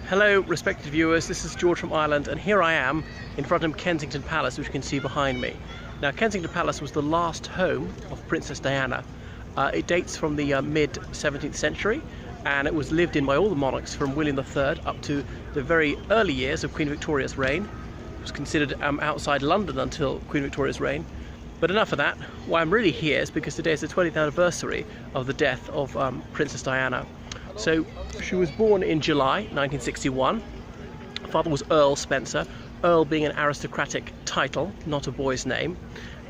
Hello respected viewers, this is George from Ireland, and here I am in front of Kensington Palace, which you can see behind me. Now, Kensington Palace was the last home of Princess Diana. It dates from the mid-17th century, and it was lived in by all the monarchs from William III up to the very early years of Queen Victoria's reign. It was considered outside London until Queen Victoria's reign. But enough of that. Why I'm really here is because today is the 20th anniversary of the death of Princess Diana. So she was born in July 1961. Her father was Earl Spencer, Earl being an aristocratic title, not a boy's name.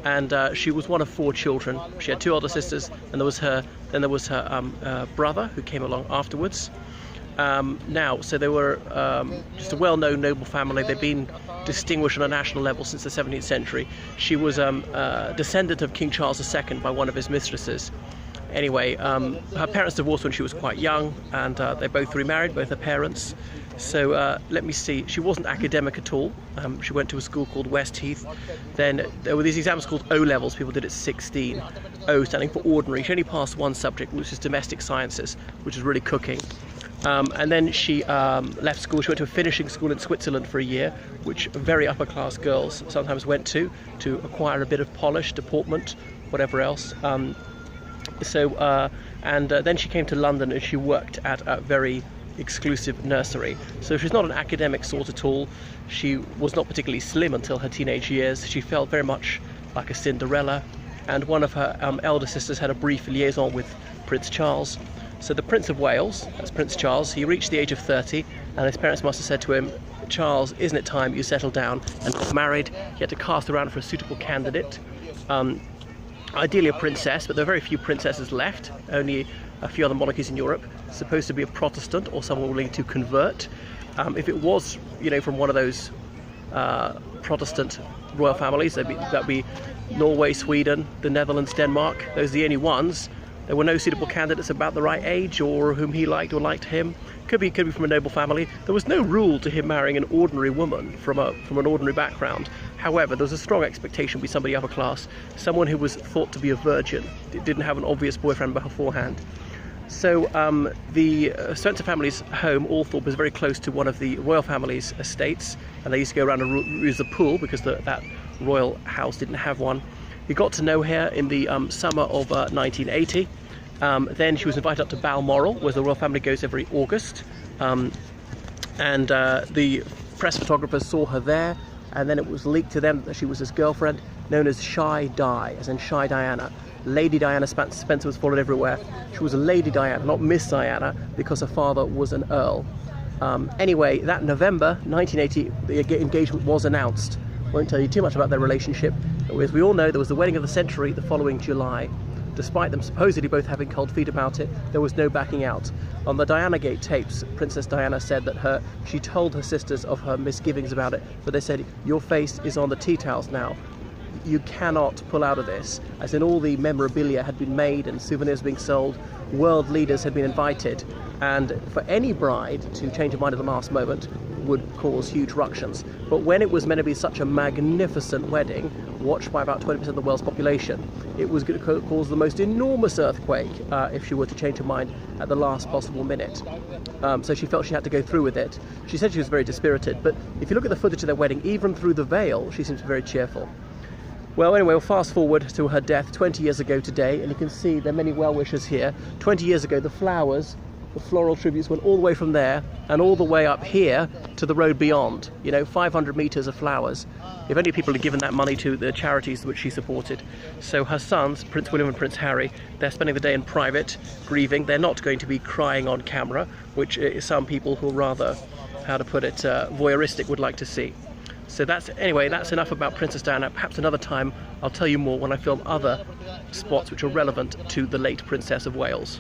And she was one of 4 children. She had 2 older sisters, and there was her brother who came along afterwards. So they were just a well-known noble family. They've been distinguished on a national level since the 17th century. She was a descendant of King Charles II by one of his mistresses. Anyway, her parents divorced when she was quite young, and they both remarried, both her parents. So let me see, she wasn't academic at all. She went to a school called Westheath. Then there were these exams called O-levels. People did it 16. O standing for ordinary. She only passed one subject, which is domestic sciences, which is really cooking. And then she left school. She went to a finishing school in Switzerland for a year, which very upper class girls sometimes went to acquire a bit of polish, deportment, whatever else. Then she came to London, and she worked at a very exclusive nursery. So she's not an academic sort at all. She was not particularly slim until her teenage years. She felt very much like a Cinderella, and one of her elder sisters had a brief liaison with Prince Charles. So the Prince of Wales, that's Prince Charles, he reached the age of 30, and his parents must have said to him, "Charles, isn't it time you settled down and got married?" He had to cast around for a suitable candidate. Ideally a princess, but there are very few princesses left. Only a few other monarchies in Europe. Supposed to be a Protestant or someone willing to convert. If it was, from one of those Protestant royal families, that'd be Norway, Sweden, the Netherlands, Denmark. Those are the only ones. There were no suitable candidates about the right age, or whom he liked or liked him. Could be from a noble family. There was no rule to him marrying an ordinary woman from an ordinary background. However, there was a strong expectation to be somebody upper class, someone who was thought to be a virgin, didn't have an obvious boyfriend beforehand. So the Spencer family's home, Althorpe, is very close to one of the royal family's estates, and they used to go around and use the pool because that royal house didn't have one. He got to know her in the summer of 1980. Then she was invited up to Balmoral, where the royal family goes every August. The press photographers saw her there, and then it was leaked to them that she was his girlfriend, known as Shy Di, as in Shy Diana. Lady Diana Spencer was followed everywhere. She was a Lady Diana, not Miss Diana, because her father was an Earl. Anyway, that November 1980, the engagement was announced. Won't tell you too much about their relationship. As we all know, there was the wedding of the century the following July. Despite them supposedly both having cold feet about it, there was no backing out. On the Diana Gate tapes, Princess Diana said that she told her sisters of her misgivings about it, but they said, "Your face is on the tea towels now. You cannot pull out of this." As in, all the memorabilia had been made and souvenirs being sold, world leaders had been invited, and for any bride to change her mind at the last moment would cause huge ructions. But when it was meant to be such a magnificent wedding, watched by about 20% of the world's population, it was going to cause the most enormous earthquake if she were to change her mind at the last possible minute. So she felt she had to go through with it. She said she was very dispirited, but if you look at the footage of their wedding, even through the veil, she seems very cheerful. Well, anyway, we'll fast forward to her death 20 years ago today, and you can see there are many well-wishers here. 20 years ago, the flowers, the floral tributes went all the way from there and all the way up here to the road beyond. 500 meters of flowers. If only people had given that money to the charities which she supported. So her sons, Prince William and Prince Harry, they're spending the day in private, grieving. They're not going to be crying on camera, which some people who are rather, voyeuristic would like to see. So that's enough about Princess Diana. Perhaps another time I'll tell you more when I film other spots which are relevant to the late Princess of Wales.